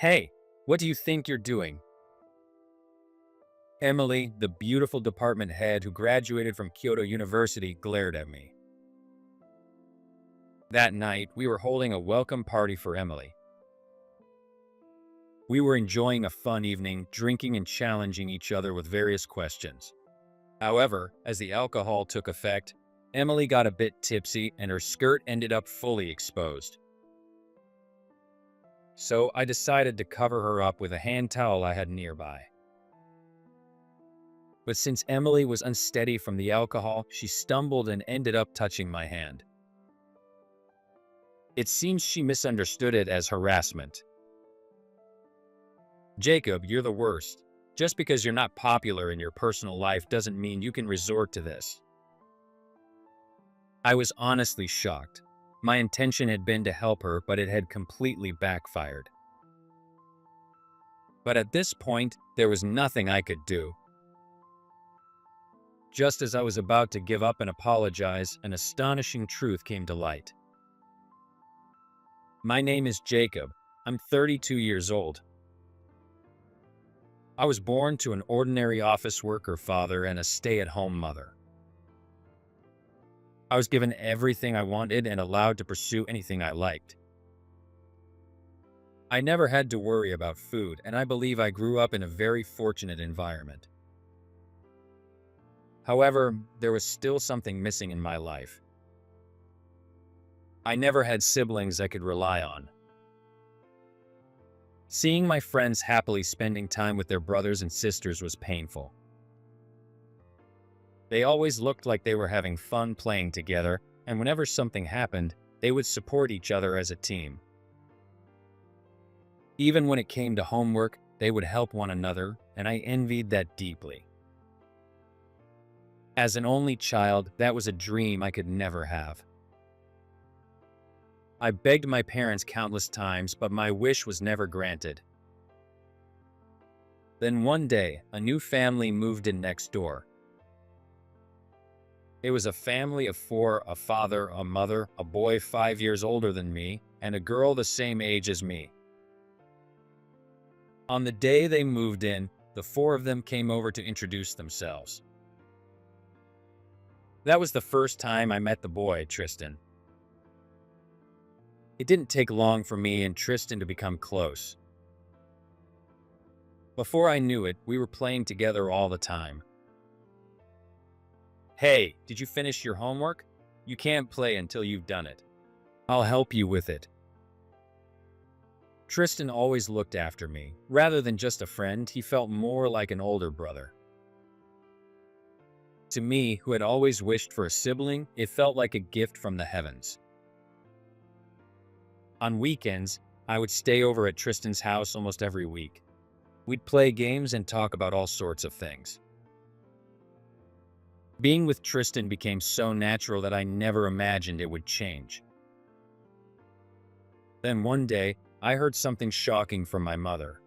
Hey, what do you think you're doing? Emily, the beautiful department head who graduated from Kyoto University, glared at me. That night, we were holding a welcome party for Emily. We were enjoying a fun evening, drinking and challenging each other with various questions. However, as the alcohol took effect, Emily got a bit tipsy and her skirt ended up fully exposed. So I decided to cover her up with a hand towel I had nearby. But since Emily was unsteady from the alcohol, she stumbled and ended up touching my hand. It seems she misunderstood it as harassment. Jacob, you're the worst. Just because you're not popular in your personal life doesn't mean you can resort to this. I was honestly shocked. My intention had been to help her, but it had completely backfired. But at this point, there was nothing I could do. Just as I was about to give up and apologize, an astonishing truth came to light. My name is Jacob. I'm 32 years old. I was born to an ordinary office worker father and a stay-at-home mother. I was given everything I wanted and allowed to pursue anything I liked. I never had to worry about food, and I believe I grew up in a very fortunate environment. However, there was still something missing in my life. I never had siblings I could rely on. Seeing my friends happily spending time with their brothers and sisters was painful. They always looked like they were having fun playing together, and whenever something happened, they would support each other as a team. Even when it came to homework, they would help one another, and I envied that deeply. As an only child, that was a dream I could never have. I begged my parents countless times, but my wish was never granted. Then one day, a new family moved in next door. It was a family of four: a father, a mother, a boy 5 years older than me, and a girl the same age as me. On the day they moved in, the four of them came over to introduce themselves. That was the first time I met the boy, Tristan. It didn't take long for me and Tristan to become close. Before I knew it, we were playing together all the time. Hey, did you finish your homework? You can't play until you've done it. I'll help you with it. Tristan always looked after me. Rather than just a friend, he felt more like an older brother. To me, who had always wished for a sibling, it felt like a gift from the heavens. On weekends, I would stay over at Tristan's house almost every week. We'd play games and talk about all sorts of things. Being with Tristan became so natural that I never imagined it would change. Then one day, I heard something shocking from my mother.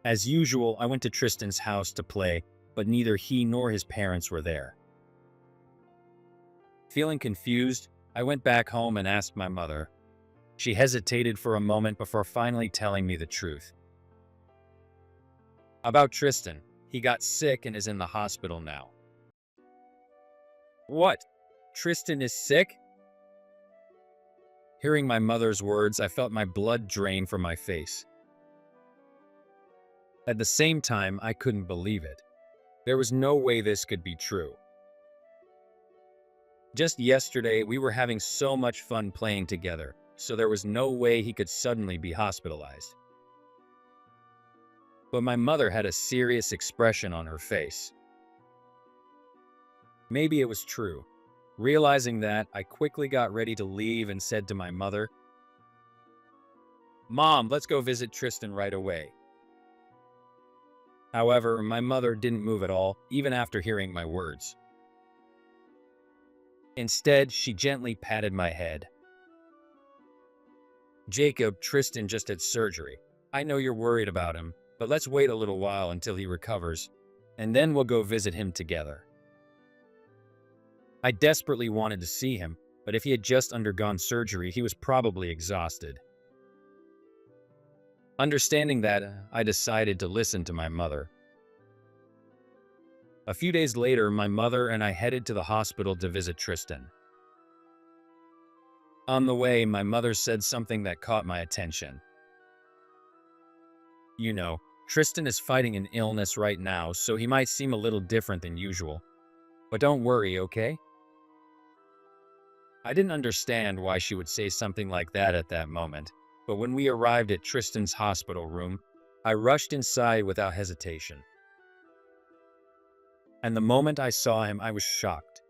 As usual, I went to Tristan's house to play, but neither he nor his parents were there. Feeling confused, I went back home and asked my mother. She hesitated for a moment before finally telling me the truth. About Tristan, he got sick and is in the hospital now. What? Tristan is sick? Hearing my mother's words, I felt my blood drain from my face. At the same time, I couldn't believe it. There was no way this could be true. Just yesterday, we were having so much fun playing together, so there was no way he could suddenly be hospitalized. But my mother had a serious expression on her face. Maybe it was true. Realizing that, I quickly got ready to leave and said to my mother, "Mom, let's go visit Tristan right away." However, my mother didn't move at all, even after hearing my words. Instead, she gently patted my head. "Jacob, Tristan just had surgery. I know you're worried about him, but let's wait a little while until he recovers, and then we'll go visit him together." I desperately wanted to see him, but if he had just undergone surgery, he was probably exhausted. Understanding that, I decided to listen to my mother. A few days later, my mother and I headed to the hospital to visit Tristan. On the way, my mother said something that caught my attention. You know, Tristan is fighting an illness right now, so he might seem a little different than usual. But don't worry, okay? I didn't understand why she would say something like that at that moment, but when we arrived at Tristan's hospital room, I rushed inside without hesitation. And the moment I saw him, I was shocked.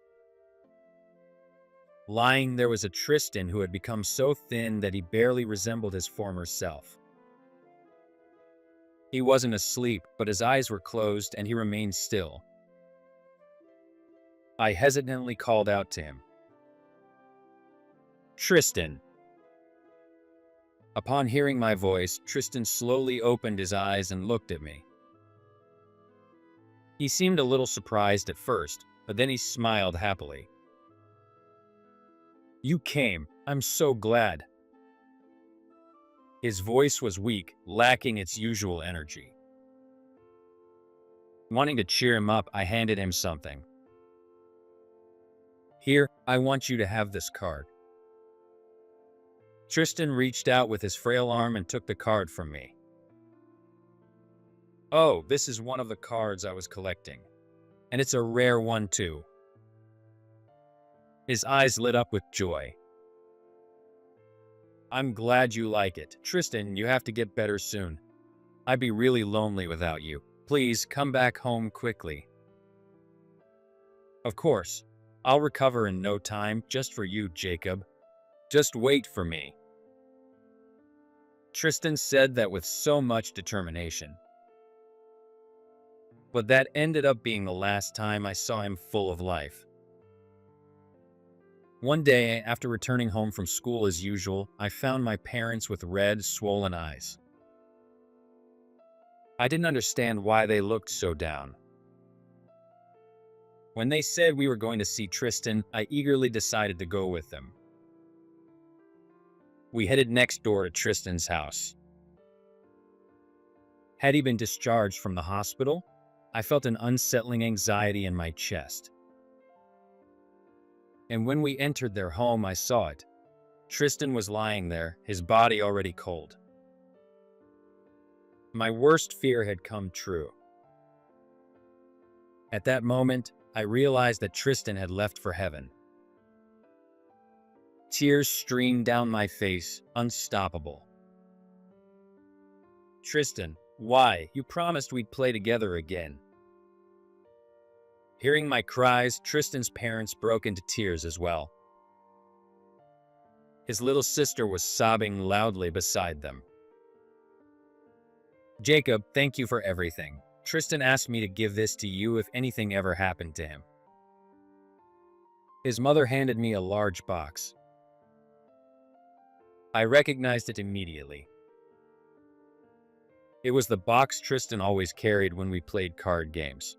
Lying there was a Tristan who had become so thin that he barely resembled his former self. He wasn't asleep, but his eyes were closed and he remained still. I hesitantly called out to him, "Tristan." Upon hearing my voice, Tristan slowly opened his eyes and looked at me. He seemed a little surprised at first, but then he smiled happily. "You came. I'm so glad." His voice was weak, lacking its usual energy. Wanting to cheer him up, I handed him something. "Here, I want you to have this card." Tristan reached out with his frail arm and took the card from me. "Oh, this is one of the cards I was collecting. And it's a rare one, too." His eyes lit up with joy. "I'm glad you like it. Tristan, you have to get better soon. I'd be really lonely without you. Please come back home quickly." "Of course. I'll recover in no time, just for you, Jacob. Just wait for me." Tristan said that with so much determination. But that ended up being the last time I saw him full of life. One day, after returning home from school as usual, I found my parents with red, swollen eyes. I didn't understand why they looked so down. When they said we were going to see Tristan, I eagerly decided to go with them. We headed next door to Tristan's house. Had he been discharged from the hospital? I felt an unsettling anxiety in my chest. And when we entered their home, I saw it. Tristan was lying there, his body already cold. My worst fear had come true. At that moment, I realized that Tristan had left for heaven. Tears streamed down my face, unstoppable. "Tristan, why? You promised we'd play together again." Hearing my cries, Tristan's parents broke into tears as well. His little sister was sobbing loudly beside them. "Jacob, thank you for everything. Tristan asked me to give this to you if anything ever happened to him." His mother handed me a large box. I recognized it immediately. It was the box Tristan always carried when we played card games.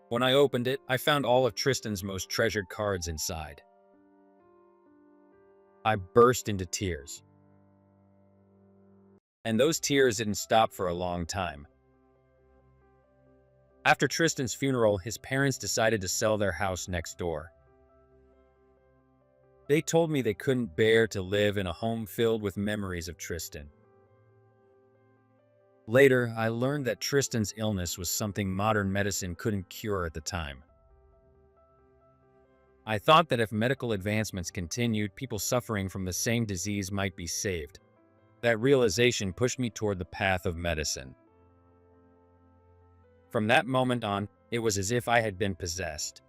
When I opened it, I found all of Tristan's most treasured cards inside. I burst into tears. And those tears didn't stop for a long time. After Tristan's funeral, his parents decided to sell their house next door. They told me they couldn't bear to live in a home filled with memories of Tristan. Later, I learned that Tristan's illness was something modern medicine couldn't cure at the time. I thought that if medical advancements continued, people suffering from the same disease might be saved. That realization pushed me toward the path of medicine. From that moment on, it was as if I had been possessed.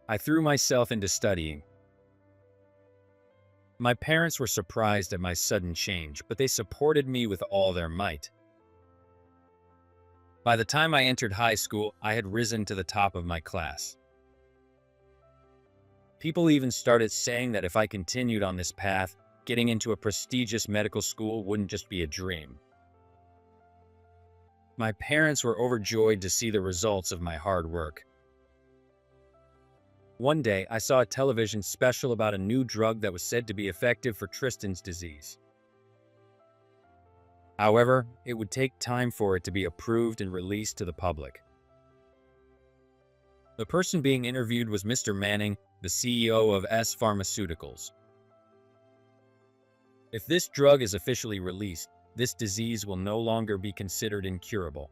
I threw myself into studying. My parents were surprised at my sudden change, but they supported me with all their might. By the time I entered high school, I had risen to the top of my class. People even started saying that if I continued on this path, getting into a prestigious medical school wouldn't just be a dream. My parents were overjoyed to see the results of my hard work. One day, I saw a television special about a new drug that was said to be effective for Tristan's disease. However, it would take time for it to be approved and released to the public. The person being interviewed was Mr. Manning, the CEO of S Pharmaceuticals. If this drug is officially released, this disease will no longer be considered incurable.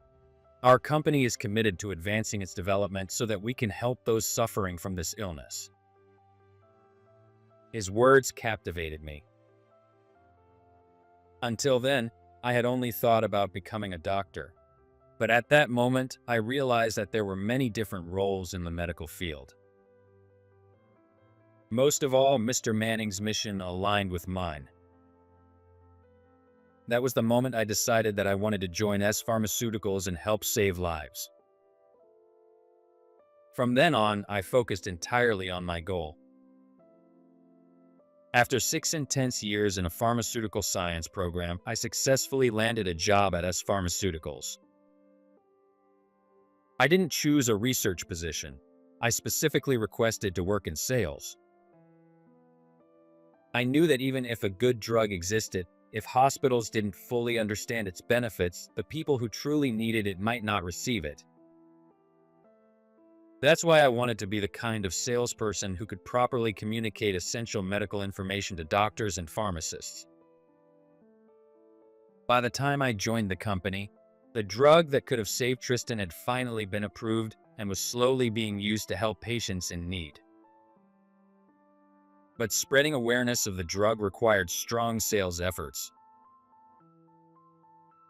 Our company is committed to advancing its development so that we can help those suffering from this illness. His words captivated me. Until then, I had only thought about becoming a doctor. But at that moment, I realized that there were many different roles in the medical field. Most of all, Mr. Manning's mission aligned with mine. That was the moment I decided that I wanted to join S Pharmaceuticals and help save lives. From then on, I focused entirely on my goal. After 6 intense years in a pharmaceutical science program, I successfully landed a job at S Pharmaceuticals. I didn't choose a research position. I specifically requested to work in sales. I knew that even if a good drug existed, if hospitals didn't fully understand its benefits, the people who truly needed it might not receive it. That's why I wanted to be the kind of salesperson who could properly communicate essential medical information to doctors and pharmacists. By the time I joined the company, the drug that could have saved Tristan had finally been approved and was slowly being used to help patients in need. But spreading awareness of the drug required strong sales efforts.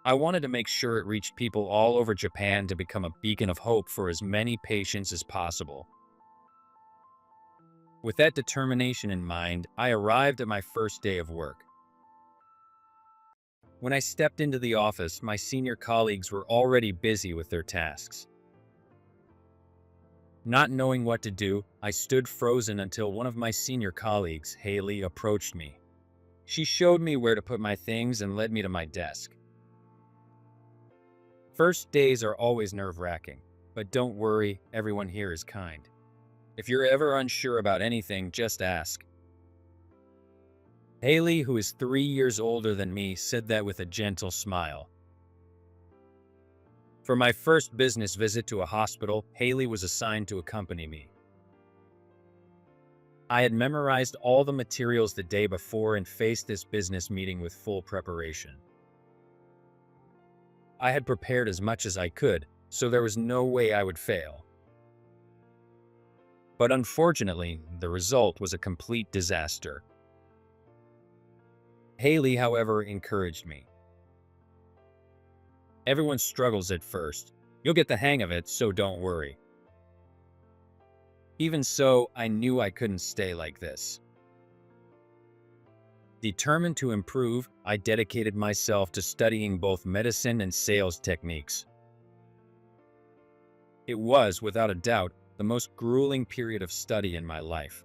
I wanted to make sure it reached people all over Japan to become a beacon of hope for as many patients as possible. With that determination in mind, I arrived at my first day of work. When I stepped into the office, my senior colleagues were already busy with their tasks. Not knowing what to do, I stood frozen until one of my senior colleagues, Haley, approached me. She showed me where to put my things and led me to my desk. First days are always nerve-wracking, but don't worry, everyone here is kind. If you're ever unsure about anything, just ask. Haley, who is 3 years older than me, said that with a gentle smile. For my first business visit to a hospital, Haley was assigned to accompany me. I had memorized all the materials the day before and faced this business meeting with full preparation. I had prepared as much as I could, so there was no way I would fail. But unfortunately, the result was a complete disaster. Haley, however, encouraged me. Everyone struggles at first. You'll get the hang of it, so don't worry. Even so, I knew I couldn't stay like this. Determined to improve, I dedicated myself to studying both medicine and sales techniques. It was, without a doubt, the most grueling period of study in my life.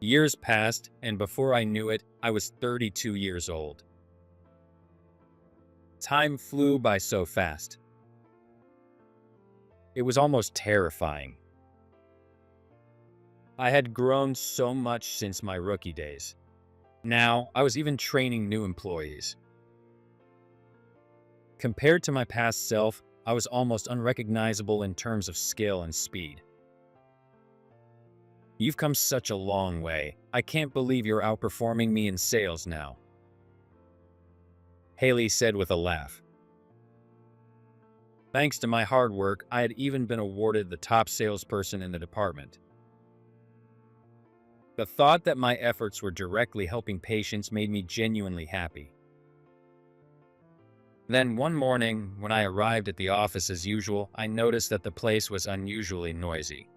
Years passed, and before I knew it, I was 32 years old. Time flew by so fast. It was almost terrifying. I had grown so much since my rookie days. Now, I was even training new employees. Compared to my past self, I was almost unrecognizable in terms of skill and speed. You've come such a long way. I can't believe you're outperforming me in sales now, Haley said with a laugh. Thanks to my hard work, I had even been awarded the top salesperson in the department. The thought that my efforts were directly helping patients made me genuinely happy. Then one morning, when I arrived at the office as usual, I noticed that the place was unusually noisy.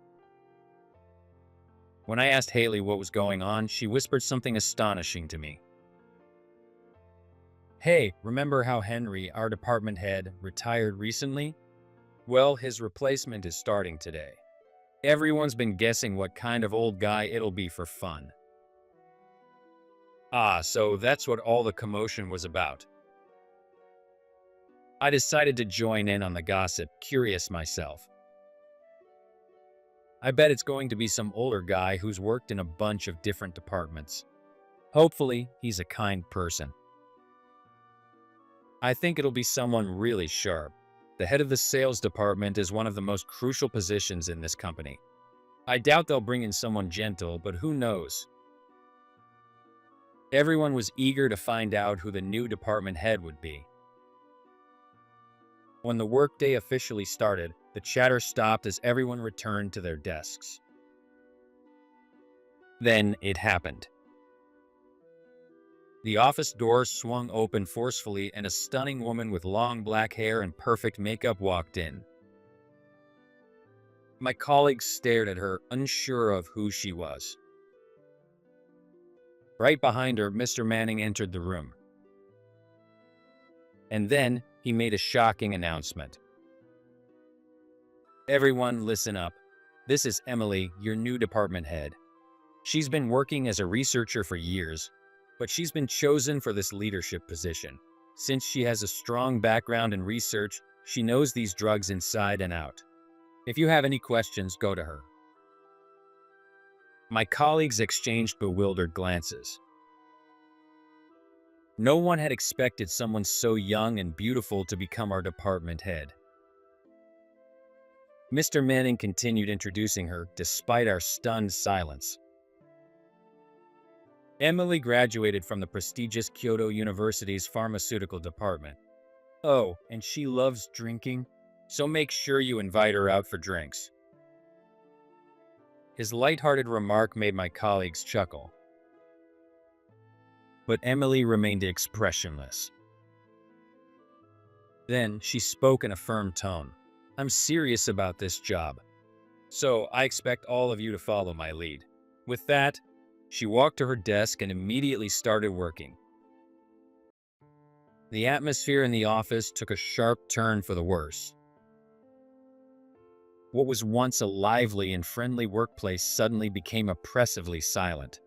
When I asked Haley what was going on, she whispered something astonishing to me. Hey, remember how Henry, our department head, retired recently? Well, his replacement is starting today. Everyone's been guessing what kind of old guy it'll be for fun. Ah, so that's what all the commotion was about. I decided to join in on the gossip, curious myself. I bet it's going to be some older guy who's worked in a bunch of different departments. Hopefully, he's a kind person. I think it'll be someone really sharp. The head of the sales department is one of the most crucial positions in this company. I doubt they'll bring in someone gentle, but who knows? Everyone was eager to find out who the new department head would be. When the workday officially started, the chatter stopped as everyone returned to their desks. Then it happened. The office doors swung open forcefully and a stunning woman with long black hair and perfect makeup walked in. My colleagues stared at her, unsure of who she was. Right behind her, Mr. Manning entered the room. And then he made a shocking announcement. Everyone, listen up. This is Emily, your new department head. She's been working as a researcher for years, but she's been chosen for this leadership position. Since she has a strong background in research, she knows these drugs inside and out. If you have any questions, go to her. My colleagues exchanged bewildered glances. No one had expected someone so young and beautiful to become our department head. Mr. Manning continued introducing her, despite our stunned silence. Emily graduated from the prestigious Kyoto University's pharmaceutical department. Oh, and she loves drinking, so make sure you invite her out for drinks. His lighthearted remark made my colleagues chuckle. But Emily remained expressionless. Then she spoke in a firm tone. I'm serious about this job, so I expect all of you to follow my lead. With that, she walked to her desk and immediately started working. The atmosphere in the office took a sharp turn for the worse. What was once a lively and friendly workplace suddenly became oppressively silent.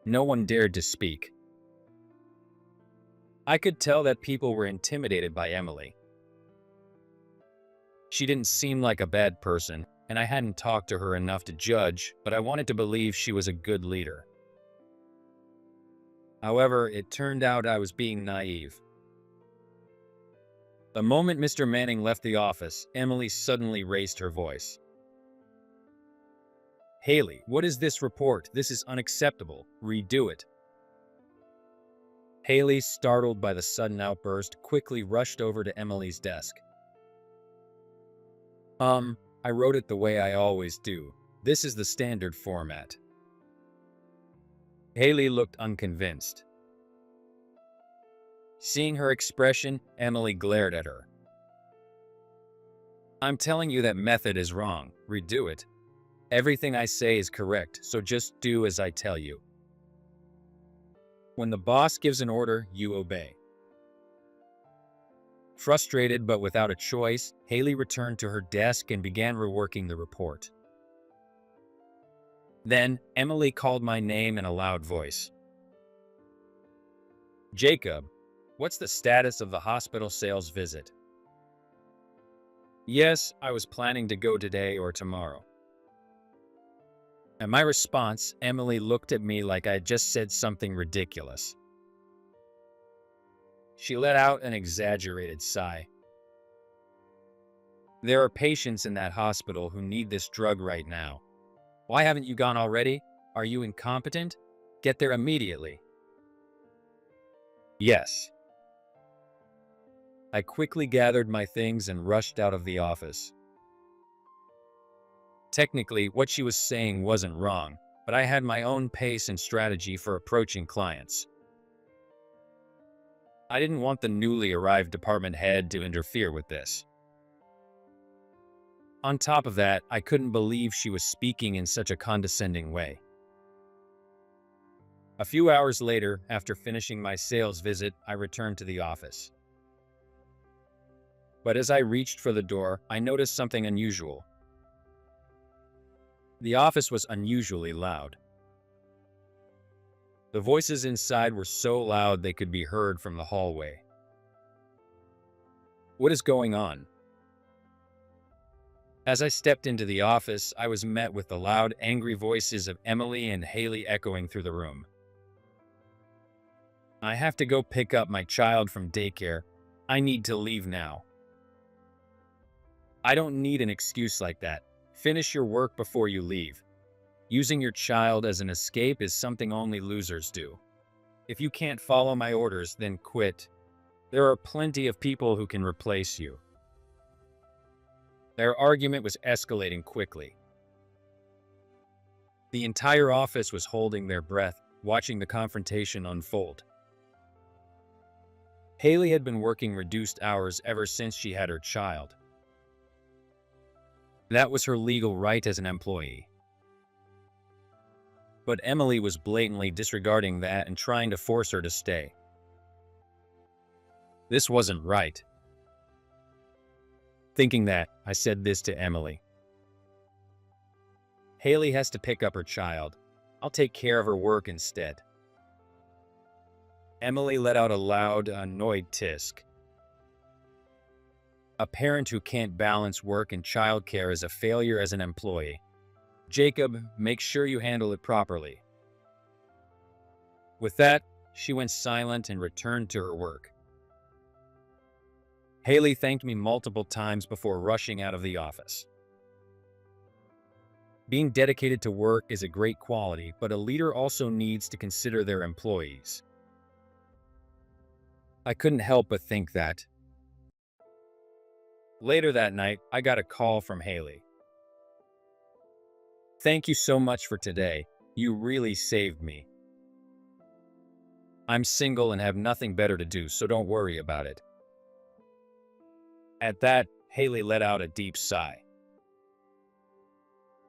No one dared to speak. I could tell that people were intimidated by Emily. She didn't seem like a bad person, and I hadn't talked to her enough to judge, but I wanted to believe she was a good leader. However, it turned out I was being naive. The moment Mr. Manning left the office, Emily suddenly raised her voice. Haley, what is this report? This is unacceptable. Redo it. Haley, startled by the sudden outburst, quickly rushed over to Emily's desk. I wrote it the way I always do. This is the standard format. Haley looked unconvinced. Seeing her expression, Emily glared at her. I'm telling you that method is wrong. Redo it. Everything I say is correct, so just do as I tell you. When the boss gives an order, you obey. Frustrated but without a choice, Haley returned to her desk and began reworking the report. Then, Emily called my name in a loud voice. Jacob, what's the status of the hospital sales visit? Yes, I was planning to go today or tomorrow. At my response, Emily looked at me like I had just said something ridiculous. She let out an exaggerated sigh. There are patients in that hospital who need this drug right now. Why haven't you gone already? Are you incompetent? Get there immediately. Yes. I quickly gathered my things and rushed out of the office. Technically, what she was saying wasn't wrong, but I had my own pace and strategy for approaching clients. I didn't want the newly arrived department head to interfere with this. On top of that, I couldn't believe she was speaking in such a condescending way. A few hours later, after finishing my sales visit, I returned to the office. But as I reached for the door, I noticed something unusual. The office was unusually loud. The voices inside were so loud they could be heard from the hallway. What is going on? As I stepped into the office, I was met with the loud, angry voices of Emily and Haley echoing through the room. I have to go pick up my child from daycare. I need to leave now. I don't need an excuse like that. Finish your work before you leave. Using your child as an escape is something only losers do. If you can't follow my orders, then quit. There are plenty of people who can replace you. Their argument was escalating quickly. The entire office was holding their breath, watching the confrontation unfold. Haley had been working reduced hours ever since she had her child. That was her legal right as an employee. But Emily was blatantly disregarding that and trying to force her to stay. This wasn't right. Thinking that, I said this to Emily. Haley has to pick up her child. I'll take care of her work instead. Emily let out a loud, annoyed tisk. A parent who can't balance work and childcare is a failure as an employee. Jacob, make sure you handle it properly. With that, she went silent and returned to her work. Haley thanked me multiple times before rushing out of the office. Being dedicated to work is a great quality, but a leader also needs to consider their employees. I couldn't help but think that. Later that night, I got a call from Haley. Thank you so much for today. You really saved me. I'm single and have nothing better to do, so don't worry about it. At that, Haley let out a deep sigh.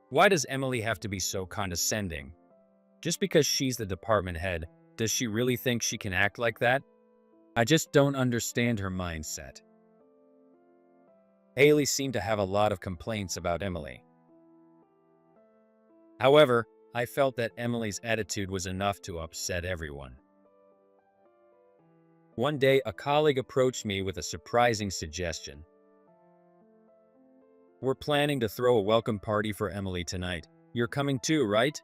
Why does Emily have to be so condescending? Just because she's the department head, does she really think she can act like that? I just don't understand her mindset. Haley seemed to have a lot of complaints about Emily. However, I felt that Emily's attitude was enough to upset everyone. One day, a colleague approached me with a surprising suggestion. We're planning to throw a welcome party for Emily tonight. You're coming too, right?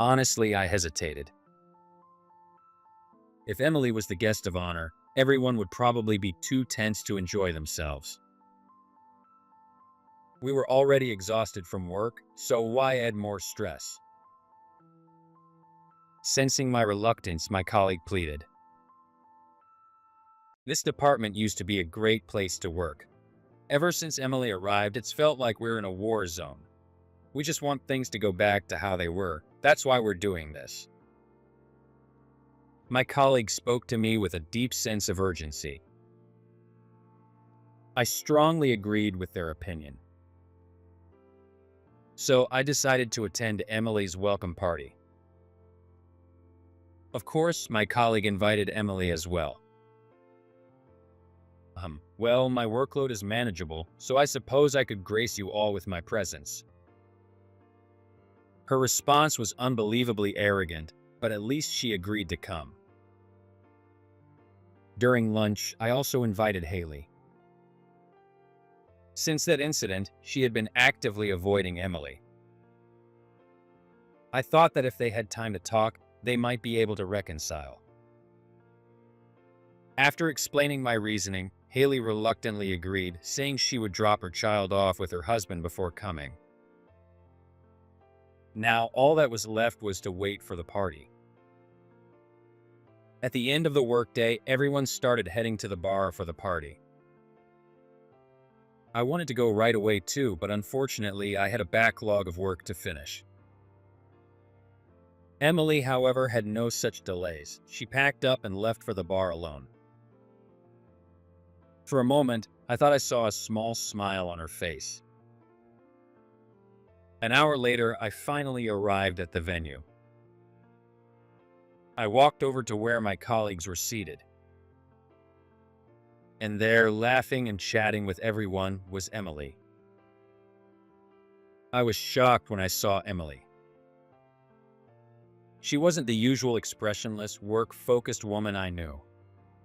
Honestly, I hesitated. If Emily was the guest of honor, everyone would probably be too tense to enjoy themselves. We were already exhausted from work, so why add more stress? Sensing my reluctance, my colleague pleaded. This department used to be a great place to work. Ever since Emily arrived, it's felt like we're in a war zone. We just want things to go back to how they were. That's why we're doing this. My colleague spoke to me with a deep sense of urgency. I strongly agreed with their opinion. So I decided to attend Emily's welcome party. Of course, my colleague invited Emily as well. Well, my workload is manageable, so I suppose I could grace you all with my presence. Her response was unbelievably arrogant, but at least she agreed to come. During lunch, I also invited Haley. Since that incident, she had been actively avoiding Emily. I thought that if they had time to talk, they might be able to reconcile. After explaining my reasoning, Haley reluctantly agreed, saying she would drop her child off with her husband before coming. Now, all that was left was to wait for the party. At the end of the workday, everyone started heading to the bar for the party. I wanted to go right away too, but unfortunately, I had a backlog of work to finish. Emily, however, had no such delays. She packed up and left for the bar alone. For a moment, I thought I saw a small smile on her face. An hour later, I finally arrived at the venue. I walked over to where my colleagues were seated. And there, laughing and chatting with everyone, was Emily. I was shocked when I saw Emily. She wasn't the usual expressionless, work-focused woman I knew.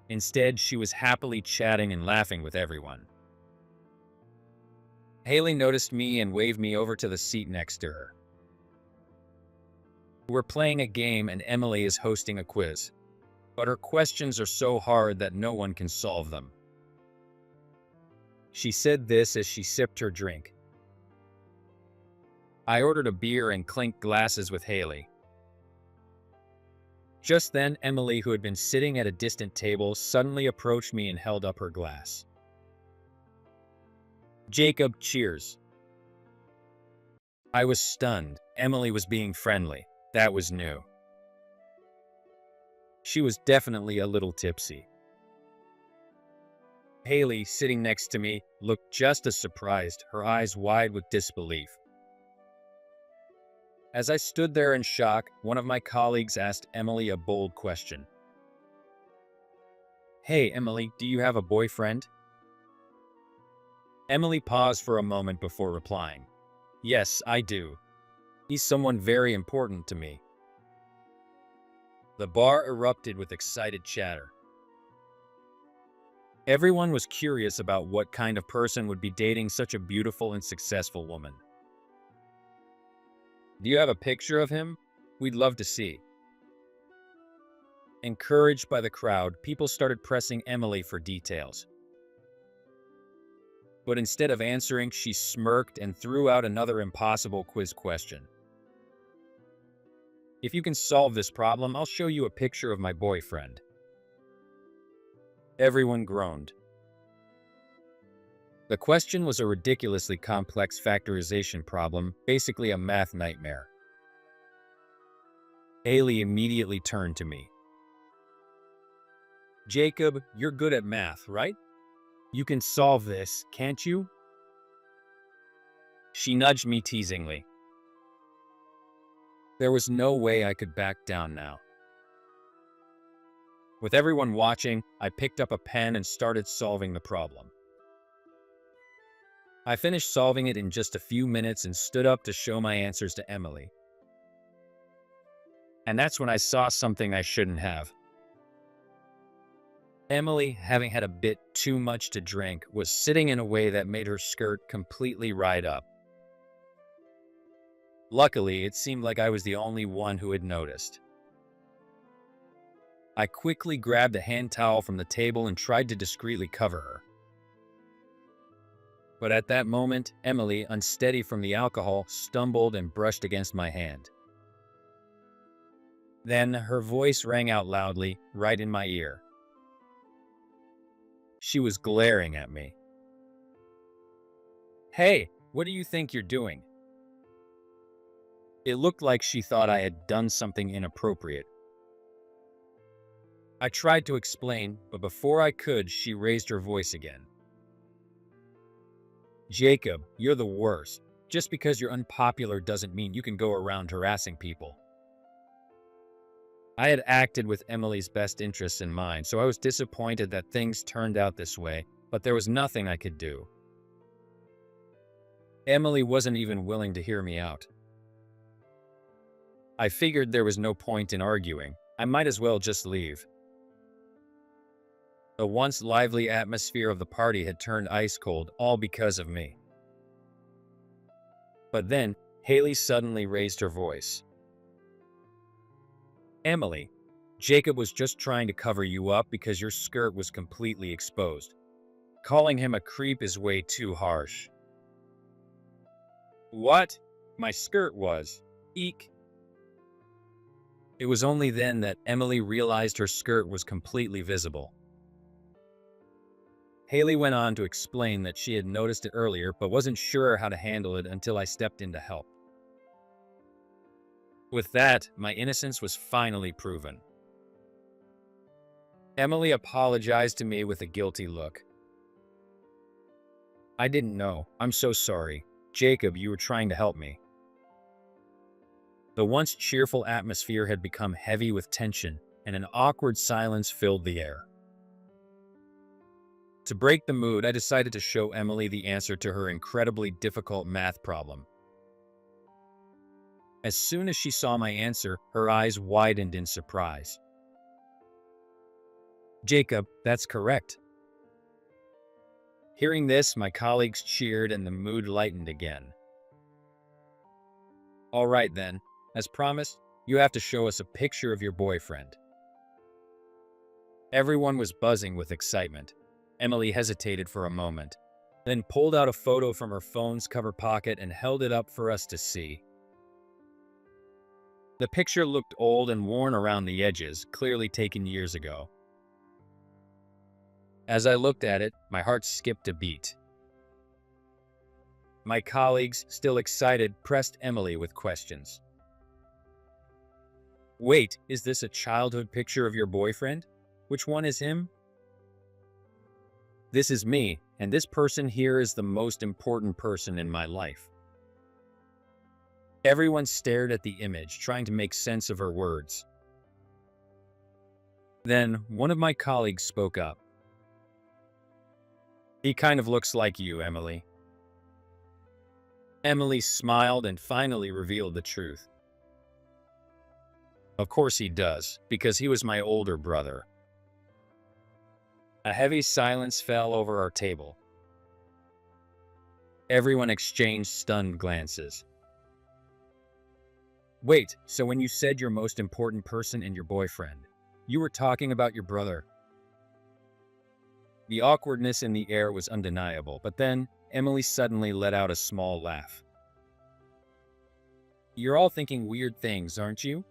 Instead, she was happily chatting and laughing with everyone. Haley noticed me and waved me over to the seat next to her. We're playing a game and Emily is hosting a quiz, but her questions are so hard that no one can solve them. She said this as she sipped her drink. I ordered a beer and clinked glasses with Haley. Just then, Emily, who had been sitting at a distant table, suddenly approached me and held up her glass. Jacob, cheers. I was stunned. Emily was being friendly. That was new. She was definitely a little tipsy. Haley, sitting next to me, looked just as surprised, her eyes wide with disbelief. As I stood there in shock, one of my colleagues asked Emily a bold question. Hey, Emily, do you have a boyfriend? Emily paused for a moment before replying. Yes, I do. He's someone very important to me. The bar erupted with excited chatter. Everyone was curious about what kind of person would be dating such a beautiful and successful woman. Do you have a picture of him? We'd love to see. Encouraged by the crowd, people started pressing Emily for details. But instead of answering, she smirked and threw out another impossible quiz question. If you can solve this problem, I'll show you a picture of my boyfriend. Everyone groaned. The question was a ridiculously complex factorization problem, basically a math nightmare. Haley immediately turned to me. Jacob, you're good at math, right? You can solve this, can't you? She nudged me teasingly. There was no way I could back down now. With everyone watching, I picked up a pen and started solving the problem. I finished solving it in just a few minutes and stood up to show my answers to Emily. And that's when I saw something I shouldn't have. Emily, having had a bit too much to drink, was sitting in a way that made her skirt completely ride up. Luckily, it seemed like I was the only one who had noticed. I quickly grabbed a hand towel from the table and tried to discreetly cover her. But at that moment, Emily, unsteady from the alcohol, stumbled and brushed against my hand. Then her voice rang out loudly, right in my ear. She was glaring at me. Hey, what do you think you're doing? It looked like she thought I had done something inappropriate. I tried to explain, but before I could, she raised her voice again. Jacob, you're the worst. Just because you're unpopular doesn't mean you can go around harassing people. I had acted with Emily's best interests in mind, so I was disappointed that things turned out this way, but there was nothing I could do. Emily wasn't even willing to hear me out. I figured there was no point in arguing. I might as well just leave. The once lively atmosphere of the party had turned ice cold, all because of me. But then, Haley suddenly raised her voice. Emily, Jacob was just trying to cover you up because your skirt was completely exposed. Calling him a creep is way too harsh. What? My skirt was. Eek. It was only then that Emily realized her skirt was completely visible. Haley went on to explain that she had noticed it earlier but wasn't sure how to handle it until I stepped in to help. With that, my innocence was finally proven. Emily apologized to me with a guilty look. I didn't know. I'm so sorry. Jacob, you were trying to help me. The once cheerful atmosphere had become heavy with tension, and an awkward silence filled the air. To break the mood, I decided to show Emily the answer to her incredibly difficult math problem. As soon as she saw my answer, her eyes widened in surprise. Jacob, that's correct. Hearing this, my colleagues cheered and the mood lightened again. All right then, as promised, You have to show us a picture of your boyfriend." Everyone was buzzing with excitement. Emily hesitated for a moment, then pulled out a photo from her phone's cover pocket and held it up for us to see. The picture looked old and worn around the edges, clearly taken years ago. As I looked at it, my heart skipped a beat. My colleagues, still excited, pressed Emily with questions. "Wait, is this a childhood picture of your boyfriend? Which one is him?" "This is me, and this person here is the most important person in my life." Everyone stared at the image, trying to make sense of her words. Then, one of my colleagues spoke up. "He kind of looks like you, Emily." Emily smiled and finally revealed the truth. "Of course he does, because he was my older brother." A heavy silence fell over our table. Everyone exchanged stunned glances. "Wait, so when you said your most important person and your boyfriend, you were talking about your brother?" The awkwardness in the air was undeniable, but then Emily suddenly let out a small laugh. "You're all thinking weird things, aren't you?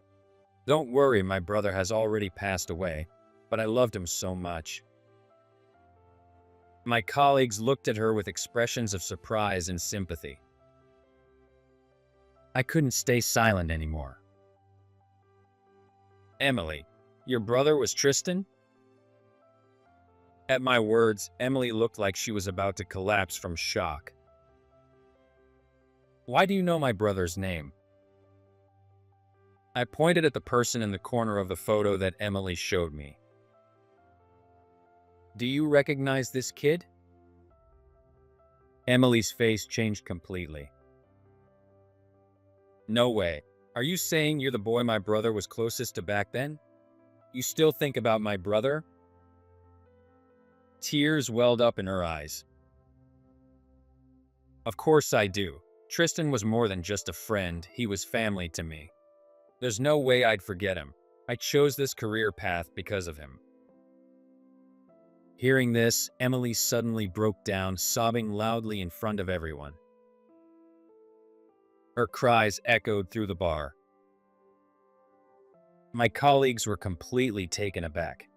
Don't worry, my brother has already passed away, but I loved him so much." My colleagues looked at her with expressions of surprise and sympathy. I couldn't stay silent anymore. "Emily, your brother was Tristan?" At my words, Emily looked like she was about to collapse from shock. "Why do you know my brother's name?" I pointed at the person in the corner of the photo that Emily showed me. "Do you recognize this kid?" Emily's face changed completely. "No way. Are you saying you're the boy my brother was closest to back then? You still think about my brother?" Tears welled up in her eyes. "Of course I do. Tristan was more than just a friend, he was family to me. There's no way I'd forget him. I chose this career path because of him." Hearing this, Emily suddenly broke down, sobbing loudly in front of everyone. Her cries echoed through the bar. My colleagues were completely taken aback.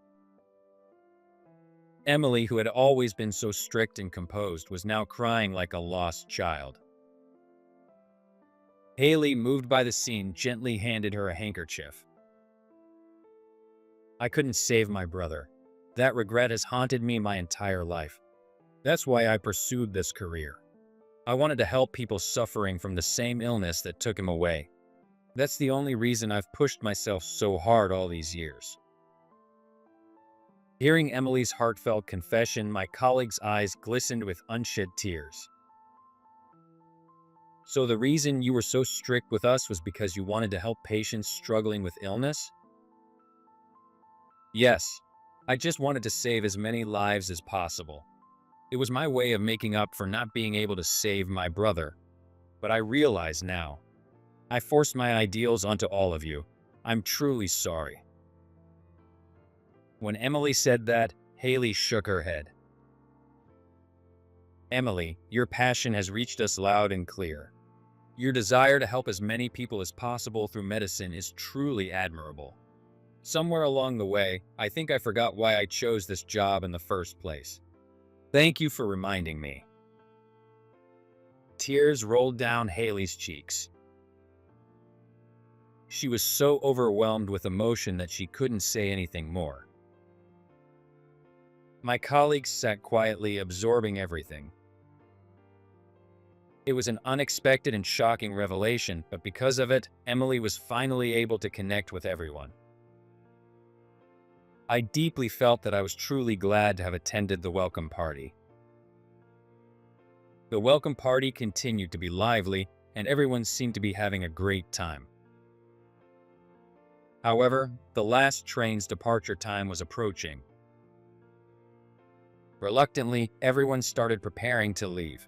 Emily, who had always been so strict and composed, was now crying like a lost child. Haley, moved by the scene, gently handed her a handkerchief. "I couldn't save my brother. That regret has haunted me my entire life. That's why I pursued this career. I wanted to help people suffering from the same illness that took him away. That's the only reason I've pushed myself so hard all these years." Hearing Emily's heartfelt confession, my colleague's eyes glistened with unshed tears. "So the reason you were so strict with us was because you wanted to help patients struggling with illness?" "Yes. I just wanted to save as many lives as possible. It was my way of making up for not being able to save my brother. But I realize now. I forced my ideals onto all of you. I'm truly sorry." When Emily said that, Haley shook her head. "Emily, your passion has reached us loud and clear. Your desire to help as many people as possible through medicine is truly admirable. Somewhere along the way, I think I forgot why I chose this job in the first place. Thank you for reminding me." Tears rolled down Haley's cheeks. She was so overwhelmed with emotion that she couldn't say anything more. My colleagues sat quietly, absorbing everything. It was an unexpected and shocking revelation, but because of it, Emily was finally able to connect with everyone. I deeply felt that I was truly glad to have attended the welcome party. The welcome party continued to be lively, and everyone seemed to be having a great time. However, the last train's departure time was approaching. Reluctantly, everyone started preparing to leave.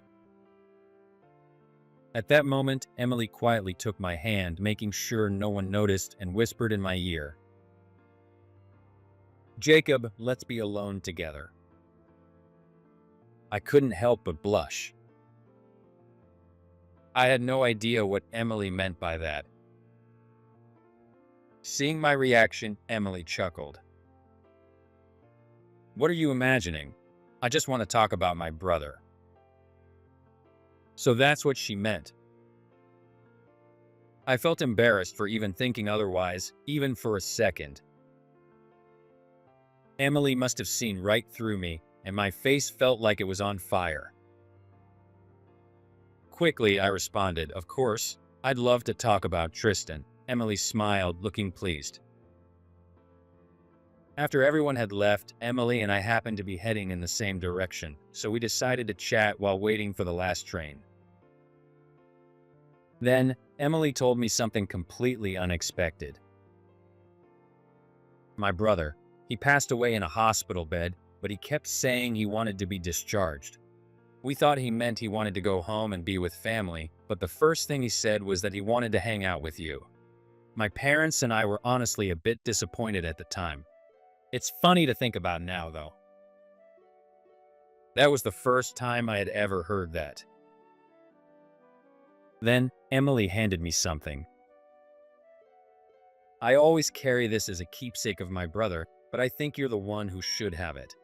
At that moment, Emily quietly took my hand, making sure no one noticed, and whispered in my ear, "Jacob, let's be alone together." I couldn't help but blush. I had no idea what Emily meant by that. Seeing my reaction, Emily chuckled. "What are you imagining? I just want to talk about my brother." So that's what she meant. I felt embarrassed for even thinking otherwise, even for a second. Emily must have seen right through me, and my face felt like it was on fire. Quickly, I responded, "Of course, I'd love to talk about Tristan." Emily smiled, looking pleased. After everyone had left, Emily and I happened to be heading in the same direction, so we decided to chat while waiting for the last train. Then, Emily told me something completely unexpected. My brother, he passed away in a hospital bed, but he kept saying he wanted to be discharged. We thought he meant he wanted to go home and be with family, but the first thing he said was that he wanted to hang out with you. My parents and I were honestly a bit disappointed at the time. It's funny to think about now, though. That was the first time I had ever heard that. Then, Emily handed me something. "I always carry this as a keepsake of my brother, but I think you're the one who should have it."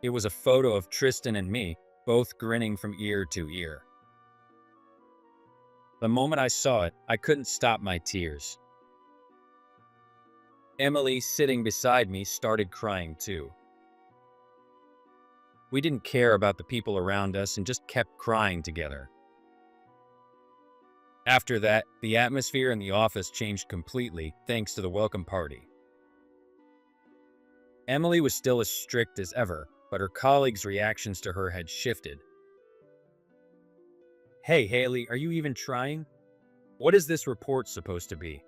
It was a photo of Tristan and me, both grinning from ear to ear. The moment I saw it, I couldn't stop my tears. Emily, sitting beside me, started crying too. We didn't care about the people around us and just kept crying together. After that, the atmosphere in the office changed completely thanks to the welcome party. Emily was still as strict as ever, but her colleagues' reactions to her had shifted. "Hey, Haley, are you even trying? What is this report supposed to be?"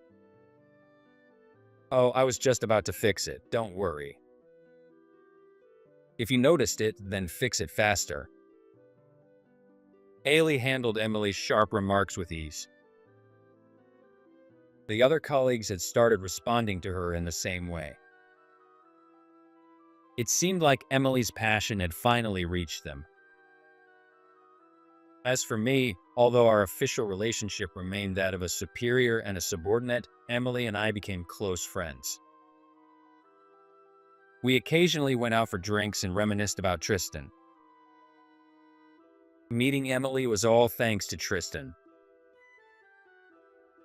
"Oh, I was just about to fix it, don't worry." "If you noticed it, then fix it faster." Haley handled Emily's sharp remarks with ease. The other colleagues had started responding to her in the same way. It seemed like Emily's passion had finally reached them. As for me, although our official relationship remained that of a superior and a subordinate, Emily and I became close friends. We occasionally went out for drinks and reminisced about Tristan. Meeting Emily was all thanks to Tristan.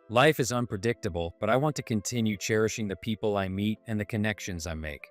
Life is unpredictable, but I want to continue cherishing the people I meet and the connections I make.